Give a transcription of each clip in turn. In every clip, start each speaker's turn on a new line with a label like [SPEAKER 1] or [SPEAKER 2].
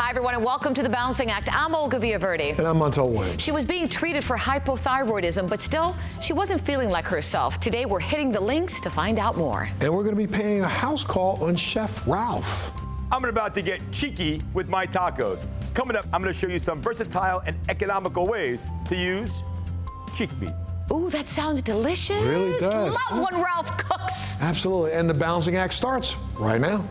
[SPEAKER 1] Hi, everyone, and welcome to The Balancing Act. I'm Olga Villaverde.
[SPEAKER 2] And I'm Montel Williams.
[SPEAKER 1] She was being treated for hypothyroidism, but still, she wasn't feeling like herself. Today, we're hitting the links to find out more.
[SPEAKER 2] And we're going to be paying a house call on Chef Ralph.
[SPEAKER 3] I'm about to get cheeky with my tacos. Coming up, I'm going to show you some versatile and economical ways to use cheek meat.
[SPEAKER 1] Ooh, that sounds delicious.
[SPEAKER 2] Really does.
[SPEAKER 1] Love when Ralph cooks.
[SPEAKER 2] Absolutely. And the Balancing Act starts right now.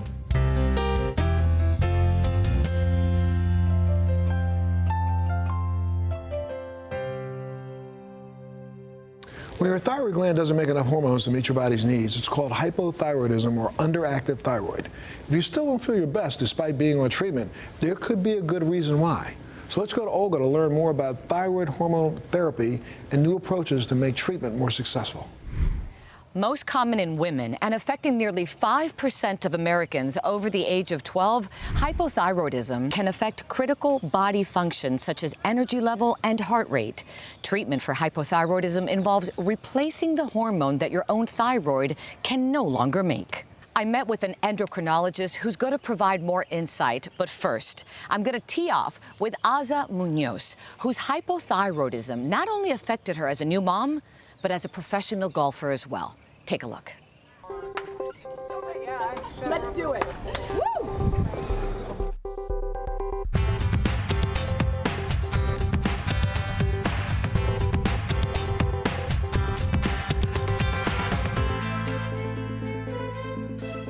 [SPEAKER 2] When your thyroid gland doesn't make enough hormones to meet your body's needs, it's called hypothyroidism or underactive thyroid. If you still don't feel your best despite being on treatment, there could be a good reason why. So let's go to Olga to learn more about thyroid hormone therapy and new approaches to make treatment more successful.
[SPEAKER 1] Most common in women and affecting nearly 5% of Americans over the age of 12, hypothyroidism can affect critical body functions such as energy level and heart rate. Treatment for hypothyroidism involves replacing the hormone that your own thyroid can no longer make. I met with an endocrinologist who's going to provide more insight, but first, I'm going to tee off with Aza Munoz, whose hypothyroidism not only affected her as a new mom, but as a professional golfer as well. Take a look.
[SPEAKER 4] Let's do it. Woo!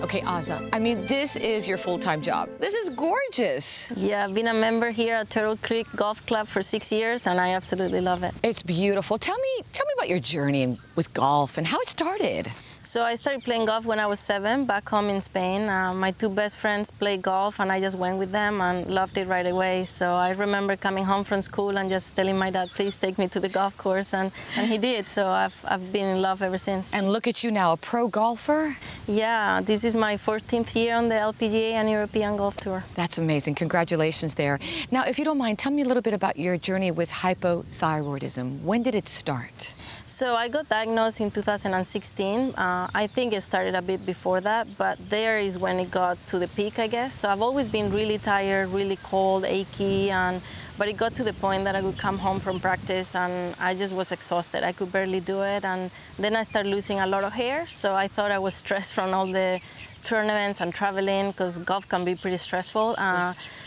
[SPEAKER 1] Okay, Aza, I mean, this is your full-time job. This is gorgeous.
[SPEAKER 5] Yeah, I've been a member here at Turtle Creek Golf Club for 6 years, and I absolutely love it.
[SPEAKER 1] It's beautiful. Tell me about your journey with golf and how it started.
[SPEAKER 5] So I started playing golf when I was 7 back home in Spain. My 2 best friends play golf, and I just went with them and loved it right away. So I remember coming home from school and just telling my dad, please take me to the golf course, and he did. So I've been in love ever since.
[SPEAKER 1] And look at you now, a pro golfer?
[SPEAKER 5] Yeah, this is my 14th year on the LPGA and European Golf Tour.
[SPEAKER 1] That's amazing. Congratulations there. Now, if you don't mind, tell me a little bit about your journey with hypothyroidism. When did it start?
[SPEAKER 5] So I got diagnosed in 2016. I think it started a bit before that, but there is when it got to the peak, I guess. So I've always been really tired, really cold, achy, but it got to the point that I would come home from practice and I just was exhausted. I could barely do it. And then I started losing a lot of hair. So I thought I was stressed from all the tournaments and traveling, because golf can be pretty stressful.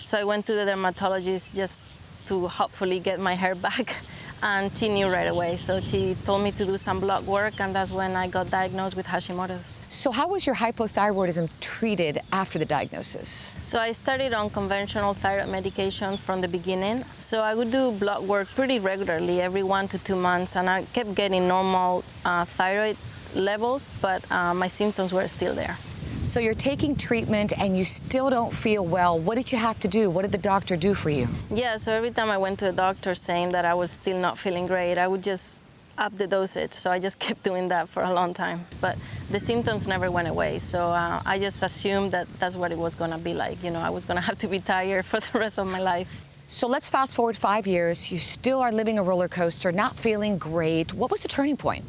[SPEAKER 5] So I went to the dermatologist just to hopefully get my hair back. And she knew right away. So she told me to do some blood work, and that's when I got diagnosed with Hashimoto's.
[SPEAKER 1] So how was your hypothyroidism treated after the diagnosis?
[SPEAKER 5] So I started on conventional thyroid medication from the beginning. So I would do blood work pretty regularly, every 1 to 2 months, and I kept getting normal thyroid levels, but my symptoms were still there.
[SPEAKER 1] So you're taking treatment and you still don't feel well. What did you have to do? What did the doctor do for you?
[SPEAKER 5] Yeah, so every time I went to the doctor saying that I was still not feeling great, I would just up the dosage. So I just kept doing that for a long time. But the symptoms never went away. So I just assumed that that's what it was going to be like. You know, I was going to have to be tired for the rest of my life.
[SPEAKER 1] So let's fast forward 5 years. You still are living a roller coaster, not feeling great. What was the turning point?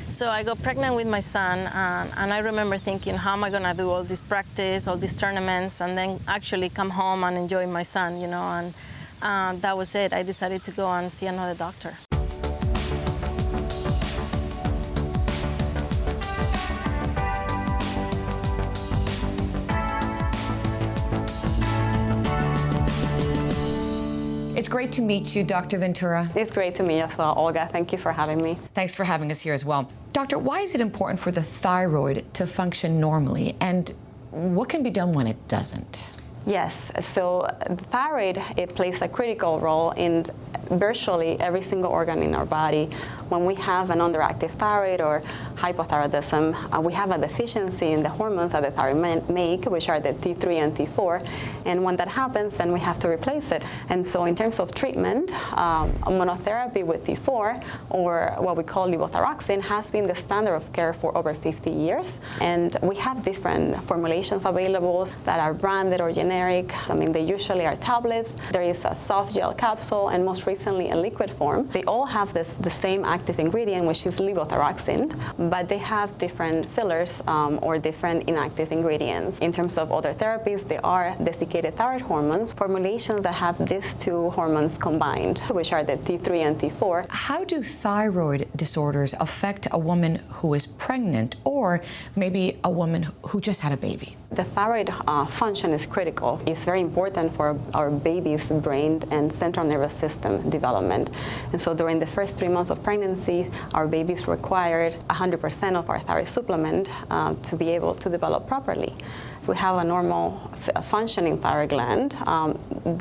[SPEAKER 5] So I got pregnant with my son, and I remember thinking, how am I going to do all this practice, all these tournaments, and then actually come home and enjoy my son, you know, and that was it. I decided to go and see another doctor.
[SPEAKER 1] It's great to meet you, Dr. Ventura.
[SPEAKER 6] It's great to meet you as well, Olga. Thank you for having me.
[SPEAKER 1] Thanks for having us here as well. Doctor, why is it important for the thyroid to function normally, and what can be done when it doesn't?
[SPEAKER 6] Yes, so the thyroid, it plays a critical role in virtually every single organ in our body. When we have an underactive thyroid or hypothyroidism, we have a deficiency in the hormones that the thyroid make, which are the T3 and T4. And when that happens, then we have to replace it. And so in terms of treatment, monotherapy with T4, or what we call levothyroxine, has been the standard of care for over 50 years. And we have different formulations available that are branded or generic. generic. I mean, they usually are tablets. There is a soft gel capsule, and most recently a liquid form. They all have the same active ingredient, which is levothyroxine, but they have different fillers or different inactive ingredients. In terms of other therapies, there are desiccated thyroid hormones, formulations that have these two hormones combined, which are the T3 and T4.
[SPEAKER 1] How do thyroid disorders affect a woman who is pregnant or maybe a woman who just had a baby?
[SPEAKER 6] The thyroid function is critical. It's very important for our baby's brain and central nervous system development. And so during the first 3 months of pregnancy, our babies required 100% of our thyroid supplement to be able to develop properly. If we have a normal functioning thyroid gland,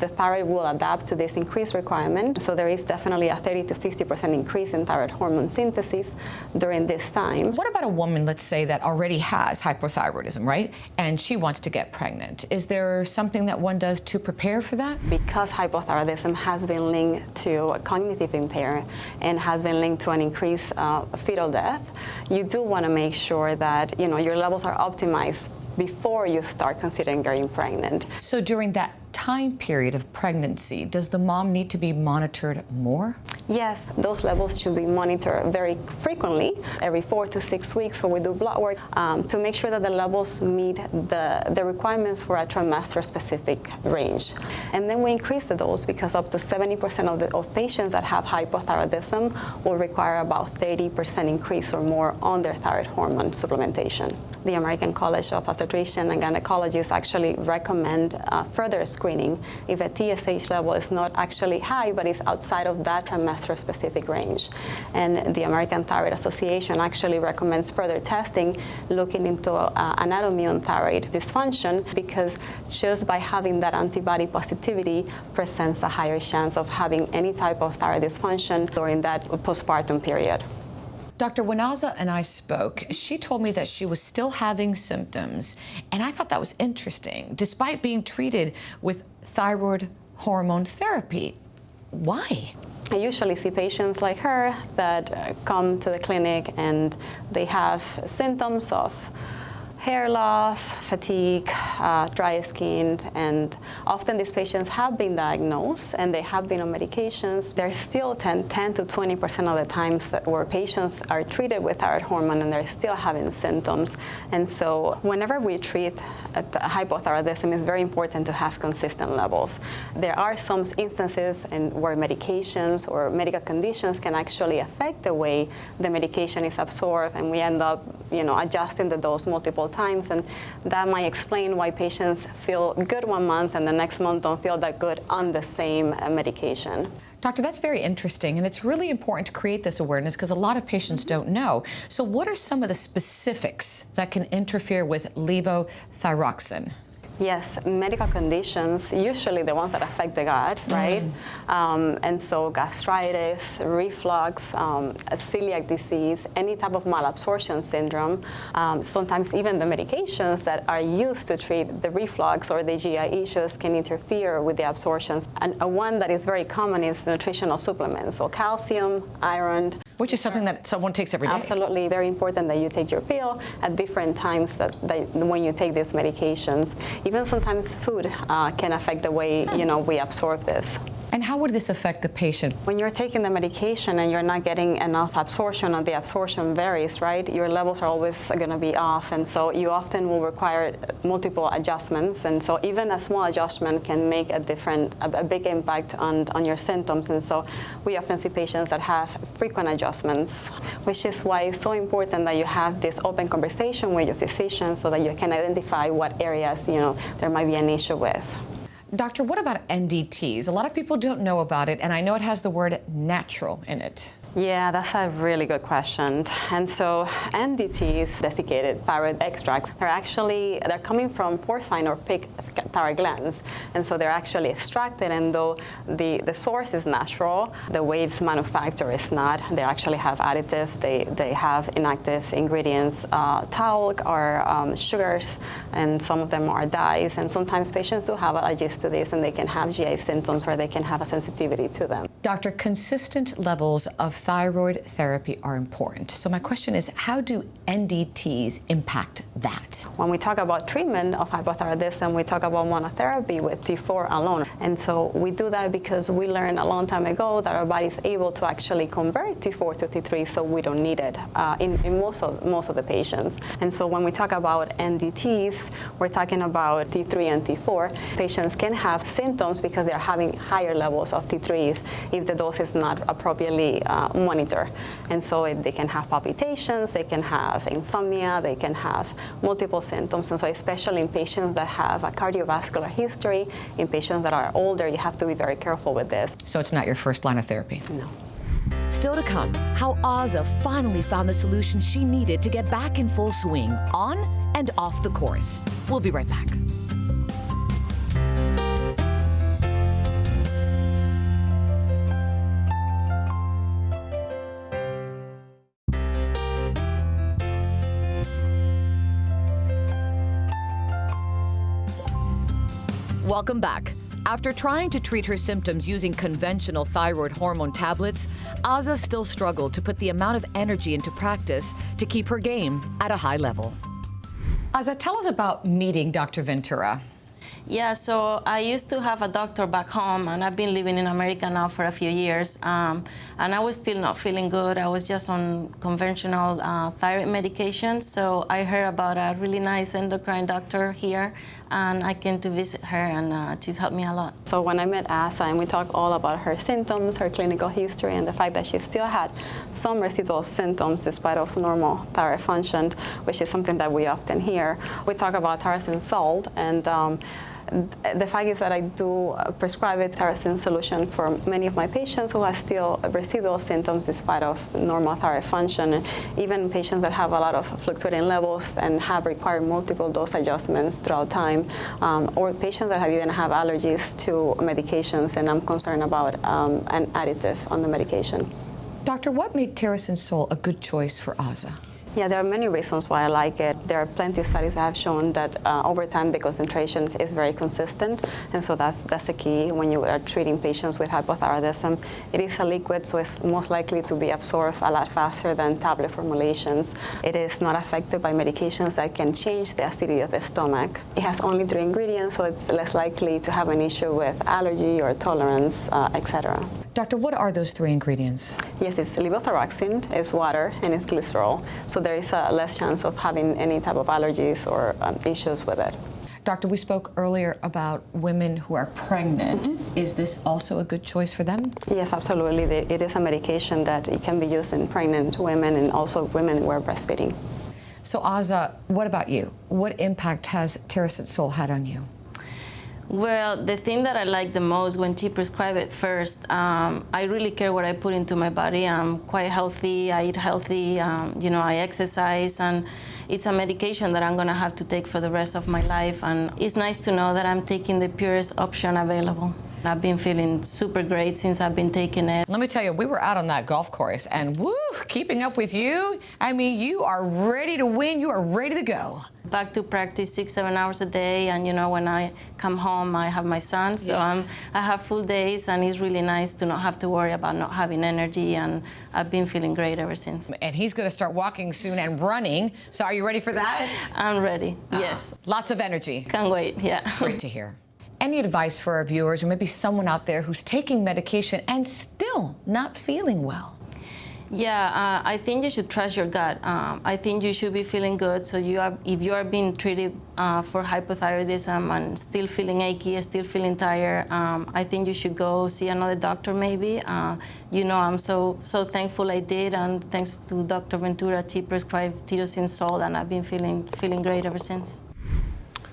[SPEAKER 6] the thyroid will adapt to this increased requirement. So there is definitely a 30 to 50% increase in thyroid hormone synthesis during this time.
[SPEAKER 1] What about a woman, let's say, that already has hypothyroidism, right? And she wants to get pregnant. Is there something that one does to prepare for that?
[SPEAKER 6] Because hypothyroidism has been linked to cognitive impairment and has been linked to an increased fetal death, you do want to make sure that your levels are optimized before you start considering getting pregnant.
[SPEAKER 1] So during that time period of pregnancy, does the mom need to be monitored more?
[SPEAKER 6] Yes, those levels should be monitored very frequently, every 4 to 6 weeks when we do blood work, to make sure that the levels meet the requirements for a trimester-specific range. And then we increase the dose because up to 70% of patients that have hypothyroidism will require about 30% increase or more on their thyroid hormone supplementation. The American College of Obstetricians and Gynecologists actually recommend further screening if a TSH level is not actually high, but is outside of that trimester-specific range. And the American Thyroid Association actually recommends further testing, looking into anatomy on thyroid dysfunction, because just by having that antibody positivity presents a higher chance of having any type of thyroid dysfunction during that postpartum period.
[SPEAKER 1] Dr. Winaza and I spoke. She told me that she was still having symptoms, and I thought that was interesting, despite being treated with thyroid hormone therapy. Why?
[SPEAKER 6] I usually see patients like her that come to the clinic and they have symptoms of hair loss, fatigue, dry skin, and often these patients have been diagnosed and they have been on medications. There's still 10 to 20% of the times where patients are treated with thyroid hormone and they're still having symptoms. And so whenever we treat hypothyroidism, it's very important to have consistent levels. There are some instances where medications or medical conditions can actually affect the way the medication is absorbed, and we end up adjusting the dose multiple times, and that might explain why patients feel good one month and the next month don't feel that good on the same medication.
[SPEAKER 1] Doctor, that's very interesting, and it's really important to create this awareness because a lot of patients don't know. So what are some of the specifics that can interfere with levothyroxine?
[SPEAKER 6] Yes, medical conditions, usually the ones that affect the gut, right? And so gastritis, reflux, celiac disease, any type of malabsorption syndrome, sometimes even the medications that are used to treat the reflux or the GI issues can interfere with the absorptions. And one that is very common is nutritional supplements, so calcium, iron.
[SPEAKER 1] Which is something that someone takes every day.
[SPEAKER 6] Absolutely, very important that you take your pill at different times when you take these medications. Even sometimes food can affect the way we absorb this.
[SPEAKER 1] And how would this affect the patient?
[SPEAKER 6] When you're taking the medication and you're not getting enough absorption, or the absorption varies, right? Your levels are always going to be off, and so you often will require multiple adjustments. And so even a small adjustment can make a big impact on your symptoms. And so we often see patients that have frequent adjustments, which is why it's so important that you have this open conversation with your physician so that you can identify what areas there might be an issue with.
[SPEAKER 1] Doctor, what about NDTs? A lot of people don't know about it, and I know it has the word natural in it.
[SPEAKER 6] Yeah, that's a really good question. And so NDTs, desiccated thyroid extracts, they're coming from porcine or pig thyroid glands. And so they're actually extracted, and though the source is natural, the way it's manufactured is not. They actually have additives, they have inactive ingredients, talc or sugars, and some of them are dyes. And sometimes patients do have allergies to this, and they can have GI symptoms or they can have a sensitivity to them.
[SPEAKER 1] Doctor, consistent levels of thyroid therapy are important. So my question is, how do NDTs impact that?
[SPEAKER 6] When we talk about treatment of hypothyroidism, we talk about monotherapy with T4 alone. And so we do that because we learned a long time ago that our body is able to actually convert T4 to T3, so we don't need it in most of the patients. And so when we talk about NDTs, we're talking about T3 and T4. Patients can have symptoms because they're having higher levels of T3s if the dose is not appropriately monitored. And so they can have palpitations, they can have insomnia, they can have multiple symptoms. And so especially in patients that have a cardiovascular history, in patients that are older, you have to be very careful with this.
[SPEAKER 1] So it's not your first line of therapy?
[SPEAKER 6] No.
[SPEAKER 7] Still to come, how Aza finally found the solution she needed to get back in full swing, on and off the course. We'll be right back. Welcome back. After trying to treat her symptoms using conventional thyroid hormone tablets, Aza still struggled to put the amount of energy into practice to keep her game at a high level.
[SPEAKER 1] Aza, tell us about meeting Dr. Ventura.
[SPEAKER 5] Yeah, so I used to have a doctor back home, and I've been living in America now for a few years, and I was still not feeling good. I was just on conventional thyroid medication, so I heard about a really nice endocrine doctor here, and I came to visit her, and she's helped me a lot.
[SPEAKER 6] So when I met Asa, and we talked all about her symptoms, her clinical history, and the fact that she still had some residual symptoms despite of normal thyroid function, which is something that we often hear. We talk about tyrosine salt, and the fact is that I do prescribe a tyrosine solution for many of my patients who have still residual symptoms despite of normal thyroid function, and even patients that have a lot of fluctuating levels and have required multiple dose adjustments throughout time, or patients that have even have allergies to medications, and I'm concerned about an additive on the medication.
[SPEAKER 1] Doctor, what made tyrosine sol a good choice for Aza?
[SPEAKER 6] Yeah, there are many reasons why I like it. There are plenty of studies that have shown that over time the concentration is very consistent, and so that's the key when you are treating patients with hypothyroidism. It is a liquid, so it's most likely to be absorbed a lot faster than tablet formulations. It is not affected by medications that can change the acidity of the stomach. It has only 3 ingredients, so it's less likely to have an issue with allergy or tolerance, etc.
[SPEAKER 1] Doctor, what are those 3 ingredients?
[SPEAKER 6] Yes, it's levothyroxine, it's water, and it's glycerol. So there is a less chance of having any type of allergies or issues with it.
[SPEAKER 1] Doctor, we spoke earlier about women who are pregnant. Is this also a good choice for them?
[SPEAKER 6] Yes, absolutely. It is a medication that it can be used in pregnant women and also women who are breastfeeding.
[SPEAKER 1] So Aza, what about you? What impact has tyrosine sol had on you?
[SPEAKER 5] Well, the thing that I like the most when she prescribed it first, I really care what I put into my body. I'm quite healthy, I eat healthy, I exercise, and it's a medication that I'm gonna have to take for the rest of my life, and it's nice to know that I'm taking the purest option available. I've been feeling super great since I've been taking it.
[SPEAKER 1] Let me tell you, we were out on that golf course, and woo, keeping up with you, I mean, you are ready to win, you are ready to go.
[SPEAKER 5] Back to practice 6-7 hours a day, and when I come home, I have my son, so
[SPEAKER 1] Yes.
[SPEAKER 5] I have full days, and it's really nice to not have to worry about not having energy, and I've been feeling great ever since.
[SPEAKER 1] And he's going to start walking soon and running, so are you ready for that?
[SPEAKER 5] I'm ready, yes.
[SPEAKER 1] Lots of energy.
[SPEAKER 5] Can't wait, yeah.
[SPEAKER 1] Great to hear. Any advice for our viewers, or maybe someone out there who's taking medication and still not feeling well?
[SPEAKER 5] Yeah, I think you should trust your gut. I think you should be feeling good. So if you are being treated for hypothyroidism and still feeling achy, still feeling tired, I think you should go see another doctor maybe. I'm so thankful I did, and thanks to Dr. Ventura, she prescribed tyrosine sol, and I've been feeling great ever since.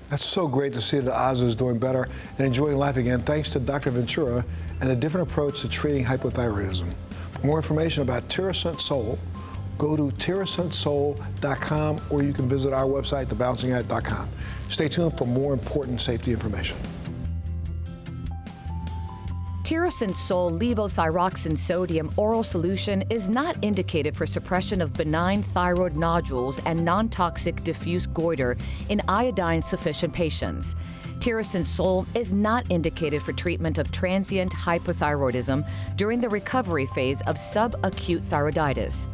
[SPEAKER 2] That's so great to see that Aza is doing better and enjoying life again, thanks to Dr. Ventura and a different approach to treating hypothyroidism. For more information about tyrosine sol, go to tyrosinesol.com, or you can visit our website, thebalancingAct.com. Stay tuned for more important safety information.
[SPEAKER 7] Tyrosine Sol levothyroxine sodium oral solution is not indicated for suppression of benign thyroid nodules and non-toxic diffuse goiter in iodine-sufficient patients. Tyrosine Sol is not indicated for treatment of transient hypothyroidism during the recovery phase of subacute thyroiditis.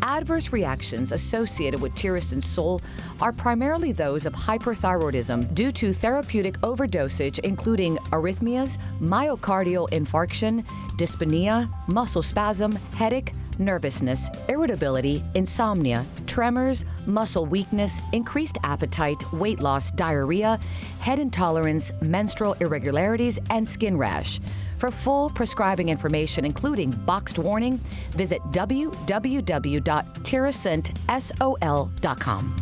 [SPEAKER 7] Adverse reactions associated with Tyrosine Sol are primarily those of hyperthyroidism due to therapeutic overdosage, including arrhythmias, myocardial infarction, dyspnea, muscle spasm, headache, nervousness, irritability, insomnia, tremors, muscle weakness, increased appetite, weight loss, diarrhea, head intolerance, menstrual irregularities, and skin rash. For full prescribing information, including boxed warning, visit www.tyrosintSol.com.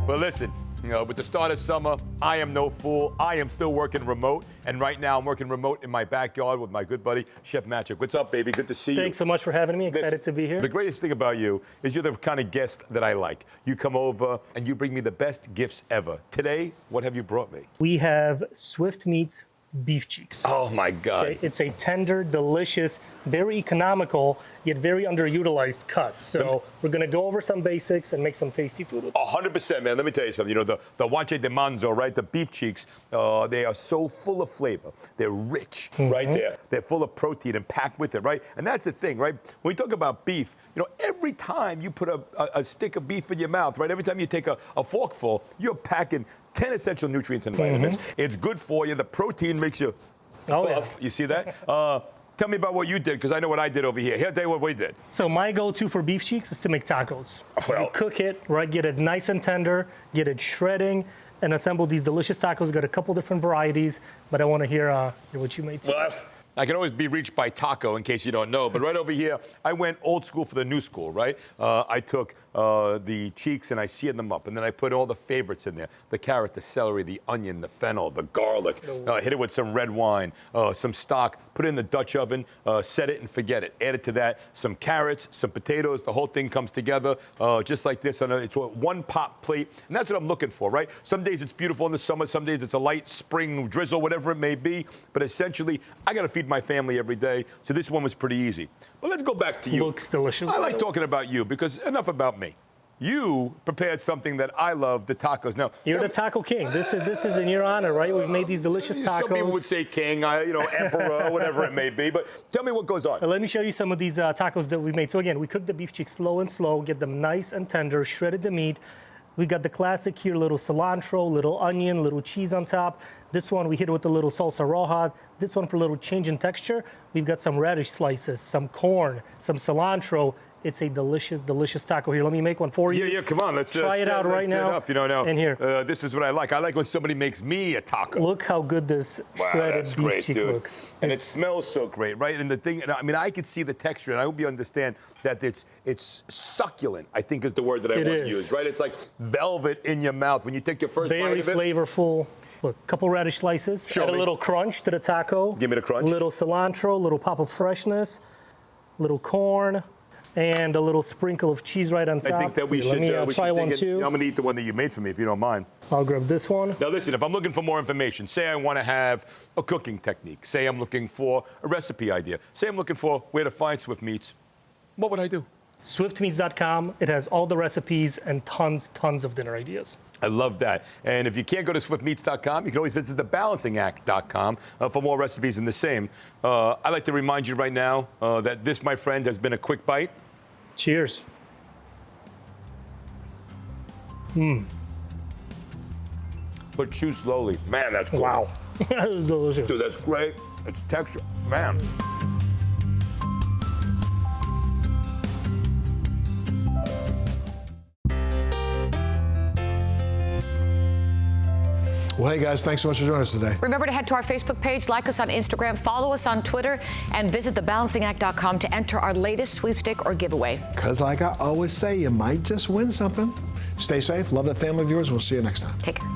[SPEAKER 3] Well, listen, with the start of summer, I am no fool. I am still working remote. And right now, I'm working remote in my backyard with my good buddy, Chef Magic. What's up, baby? Good to see you.
[SPEAKER 8] Thanks so much for having me. Excited to be here.
[SPEAKER 3] The greatest thing about you is you're the kind of guest that I like. You come over and you bring me the best gifts ever. Today, what have you brought me?
[SPEAKER 8] We have Swift Meats beef cheeks.
[SPEAKER 3] Oh, my God.
[SPEAKER 8] Okay, it's a tender, delicious, very economical, yet very underutilized cut. So we're going to go over some basics and make some tasty food with it.
[SPEAKER 3] 100%, man. Let me tell you something. You know, the guanche de manzo, right? The beef cheeks, they are so full of flavor. They're rich, right there. They're full of protein and packed with it, right? And that's the thing, right? When we talk about beef, you know, every time you put a stick of beef in your mouth, right? Every time you take a forkful, you're packing 10 essential nutrients and vitamins. It's good for you. The protein makes you buff. You see that? Tell me about what you did, because I know what I did over here. Here's what we did.
[SPEAKER 8] So my go-to for beef cheeks is to make tacos.
[SPEAKER 3] Well,
[SPEAKER 8] you cook it, right? Get it nice and tender, get it shredding, and assemble these delicious tacos. Got a couple different varieties, but I want to hear what you made too.
[SPEAKER 3] Well, I can always be reached by taco, in case you don't know. But right over here, I went old school for the new school, right? I took the cheeks and I seared them up. And then I put all the favorites in there. The carrot, the celery, the onion, the fennel, the garlic. Hit it with some red wine, some stock. Put it in the Dutch oven, set it and forget it. Add it to that, some carrots, some potatoes. The whole thing comes together just like this. It's a one-pot plate. And that's what I'm looking for, right? Some days it's beautiful in the summer. Some days it's a light spring drizzle, whatever it may be. But essentially, I got to feed my family every day. So this one was pretty easy. But let's go back to you.
[SPEAKER 8] Looks delicious.
[SPEAKER 3] I like talking about you because enough about me. You prepared something that I love, the tacos. Now
[SPEAKER 8] you're the taco king. This is in your honor, right? We've made these delicious tacos.
[SPEAKER 3] Some people would say king, emperor, whatever it may be. But tell me what goes on.
[SPEAKER 8] Let me show you some of these tacos that we made. So again, we cook the beef cheeks slow and slow, get them nice and tender, shredded the meat. We got the classic here, little cilantro, little onion, little cheese on top. This one we hit it with a little salsa roja. This one for a little change in texture. We've got some radish slices, some corn, some cilantro. It's a delicious, delicious taco. Here, let me make one for you.
[SPEAKER 3] Yeah, come on. Let's
[SPEAKER 8] try it out right now.
[SPEAKER 3] Up. Now,
[SPEAKER 8] and here.
[SPEAKER 3] This is what I like. I like when somebody makes me a taco.
[SPEAKER 8] Look how good this shredded beef cheek looks.
[SPEAKER 3] And it smells so great, right? And the thing, I mean, I could see the texture, and I hope you understand that it's succulent, I think is the word that I want to use, right? It's like velvet in your mouth when you take your first bite of it.
[SPEAKER 8] Very flavorful. Look, couple radish slices. Add a little crunch to the taco.
[SPEAKER 3] Give me the crunch.
[SPEAKER 8] Little cilantro, little pop of freshness, little corn, and a little sprinkle of cheese right on top.
[SPEAKER 3] I think that we should
[SPEAKER 8] try one too.
[SPEAKER 3] I'm going to eat the one that you made for me, if you don't mind.
[SPEAKER 8] I'll grab this one.
[SPEAKER 3] Now listen, if I'm looking for more information, say I want to have a cooking technique, say I'm looking for a recipe idea, say I'm looking for where to find Swift Meats, what would I do?
[SPEAKER 8] SwiftMeats.com. It has all the recipes and tons of dinner ideas.
[SPEAKER 3] I love that. And if you can't go to SwiftMeats.com, you can always visit thebalancingact.com for more recipes in the same. I'd like to remind you right now that this, my friend, has been a quick bite.
[SPEAKER 8] Cheers.
[SPEAKER 3] But chew slowly. Man, that's cool.
[SPEAKER 8] Wow. That is delicious.
[SPEAKER 3] Dude, that's great. It's texture. Man.
[SPEAKER 2] Well, hey guys, thanks so much for joining us today.
[SPEAKER 1] Remember to head to our Facebook page, like us on Instagram, follow us on Twitter, and visit thebalancingact.com to enter our latest sweepstake or giveaway.
[SPEAKER 2] Because like I always say, you might just win something. Stay safe, love that family of yours, we'll see you next time.
[SPEAKER 1] Take care.